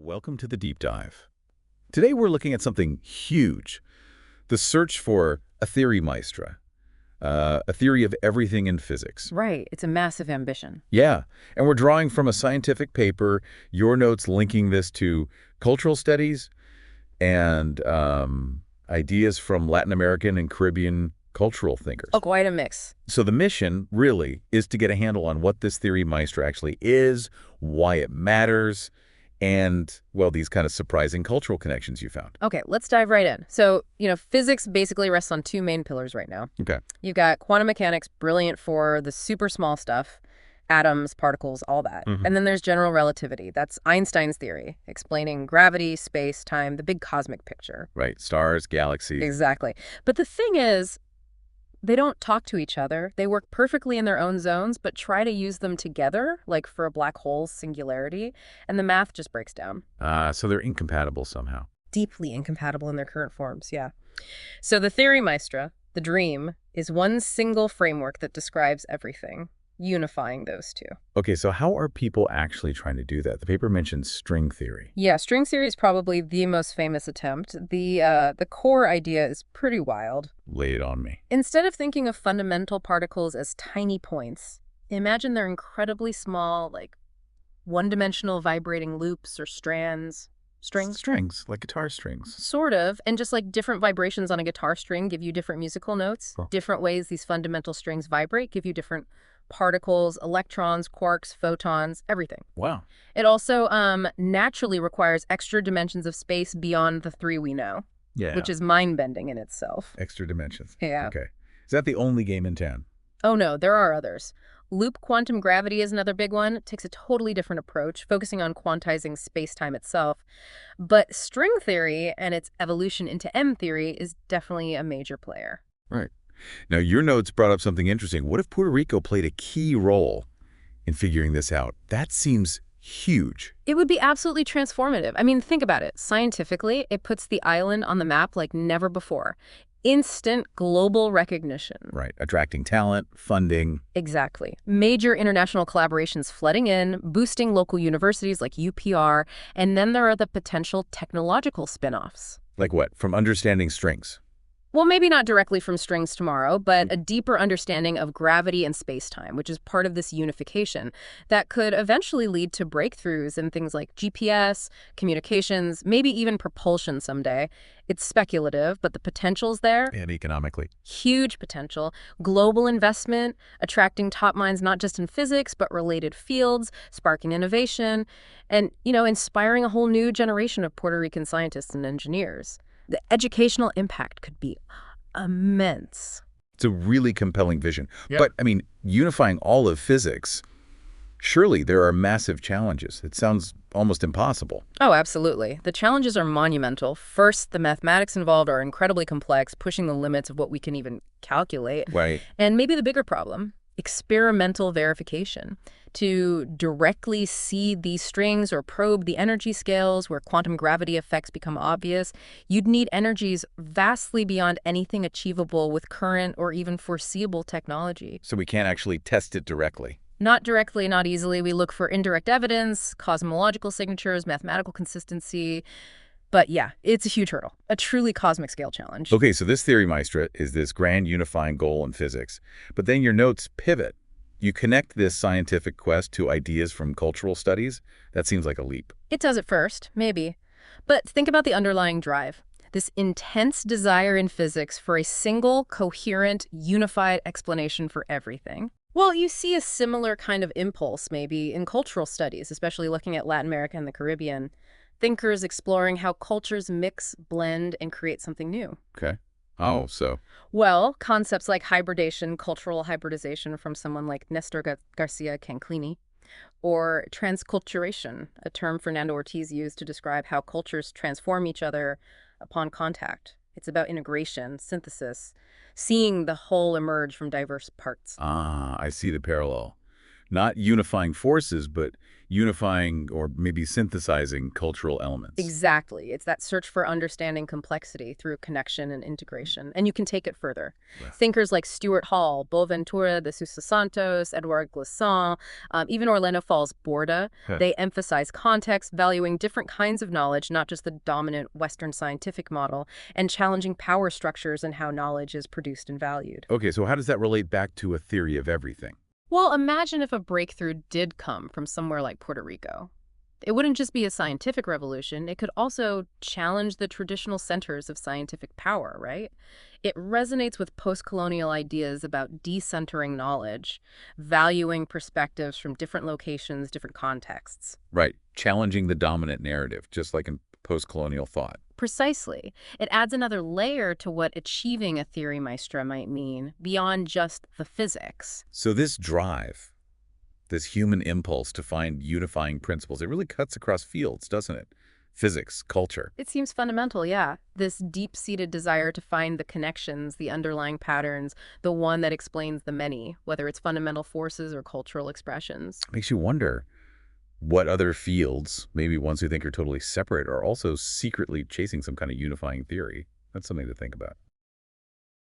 Welcome to the deep dive. Today we're looking at something huge, the search for a theory maestra, a theory of everything in physics. Right. It's a massive ambition. Yeah, and we're drawing from a scientific paper, your notes linking this to cultural studies and ideas from Latin American and Caribbean cultural thinkers. Oh, quite a mix. So the mission, really, is to get a handle on what this theory maestra actually is, why it matters, and, well, these kind of surprising cultural connections you found. Okay, let's dive right in. So, physics basically rests on two main pillars right now. Okay. You've got quantum mechanics, brilliant for the super small stuff, atoms, particles, all that. And then there's general relativity. That's Einstein's theory, explaining gravity, space, time, the big cosmic picture. Right. Stars, galaxies. Exactly. But the thing is, they don't talk to each other. They work perfectly in their own zones, but try to use them together, like for a black hole's singularity, and the math just breaks down. So they're incompatible somehow. Deeply incompatible in their current forms, yeah. So the Theoria Maestra, the dream, is one single framework that describes everything, unifying those two. Okay, so how are people actually trying to do that? The paper mentions string theory. Yeah, string theory is probably the most famous attempt. The core idea is pretty wild. Lay it on me. Instead of thinking of fundamental particles as tiny points, imagine they're incredibly small, like one-dimensional vibrating loops or strands. Strings? Strings, like guitar strings. Sort of, and just like different vibrations on a guitar string give you different musical notes. Cool. Different ways these fundamental strings vibrate give you different particles, electrons, quarks, photons, everything. Wow. It also naturally requires extra dimensions of space beyond the three we know, Yeah. which is mind-bending in itself. Extra dimensions. Yeah. Okay. Is that the only game in town? Oh no, there are others. Loop quantum gravity is another big one. It takes a totally different approach, focusing on quantizing space-time itself. But string theory and its evolution into M theory is definitely a major player. Right. Now, your notes brought up something interesting. What if Puerto Rico played a key role in figuring this out? That seems huge. It would be absolutely transformative. I mean, think about it. Scientifically, it puts the island on the map like never before. Instant global recognition. Right. Attracting talent, funding. Exactly. Major international collaborations flooding in, boosting local universities like UPR, and then there are the potential technological spin-offs. Like what? From understanding strings. Well, maybe not directly from strings tomorrow, but a deeper understanding of gravity and space-time, which is part of this unification, that could eventually lead to breakthroughs in things like GPS, communications, maybe even propulsion someday. It's speculative, but the potential's there. And economically. Huge potential. Global investment, attracting top minds not just in physics, but related fields, sparking innovation, and, inspiring a whole new generation of Puerto Rican scientists and engineers. The educational impact could be immense. It's a really compelling vision. Yep. But, unifying all of physics, surely there are massive challenges. It sounds almost impossible. Oh, absolutely. The challenges are monumental. First, the mathematics involved are incredibly complex, pushing the limits of what we can even calculate. Right. And maybe the bigger problem, experimental verification. To directly see these strings or probe the energy scales where quantum gravity effects become obvious, you'd need energies vastly beyond anything achievable with current or even foreseeable technology. So we can't actually test it directly. Not directly, not easily. We look for indirect evidence, cosmological signatures, mathematical consistency. But yeah, it's a huge hurdle, a truly cosmic scale challenge. Okay, so this theory maestra is this grand unifying goal in physics. But then your notes pivot. You connect this scientific quest to ideas from cultural studies. That seems like a leap. It does at first, maybe. But think about the underlying drive. This intense desire in physics for a single, coherent, unified explanation for everything. Well, you see a similar kind of impulse, maybe, in cultural studies, especially looking at Latin America and the Caribbean. Thinkers exploring how cultures mix, blend, and create something new. Okay. Oh, so? Well, concepts like hybridation, cultural hybridization from someone like Nestor Garcia Canclini, or transculturation, a term Fernando Ortiz used to describe how cultures transform each other upon contact. It's about integration, synthesis, seeing the whole emerge from diverse parts. Ah, I see the parallel. Not unifying forces, but unifying or maybe synthesizing cultural elements. Exactly. It's that search for understanding complexity through connection and integration. And you can take it further. Right. Thinkers like Stuart Hall, Boaventura de Sousa Santos, Edouard Glissant, even Orlando Falls Borda, Huh. they emphasize context, valuing different kinds of knowledge, not just the dominant Western scientific model, and challenging power structures and how knowledge is produced and valued. Okay, so how does that relate back to a theory of everything? Well, imagine if a breakthrough did come from somewhere like Puerto Rico. It wouldn't just be a scientific revolution, it could also challenge the traditional centers of scientific power, right? It resonates with post-colonial ideas about decentering knowledge, valuing perspectives from different locations, different contexts. Right, challenging the dominant narrative, just like in post-colonial thought. Precisely. It adds another layer to what achieving a Theoria Maestra might mean, beyond just the physics. So this drive, this human impulse to find unifying principles, it really cuts across fields, doesn't it? Physics, culture. It seems fundamental, yeah. This deep-seated desire to find the connections, the underlying patterns, the one that explains the many, whether it's fundamental forces or cultural expressions. Makes you wonder what other fields, maybe ones we think are totally separate, are also secretly chasing some kind of unifying theory. That's something to think about.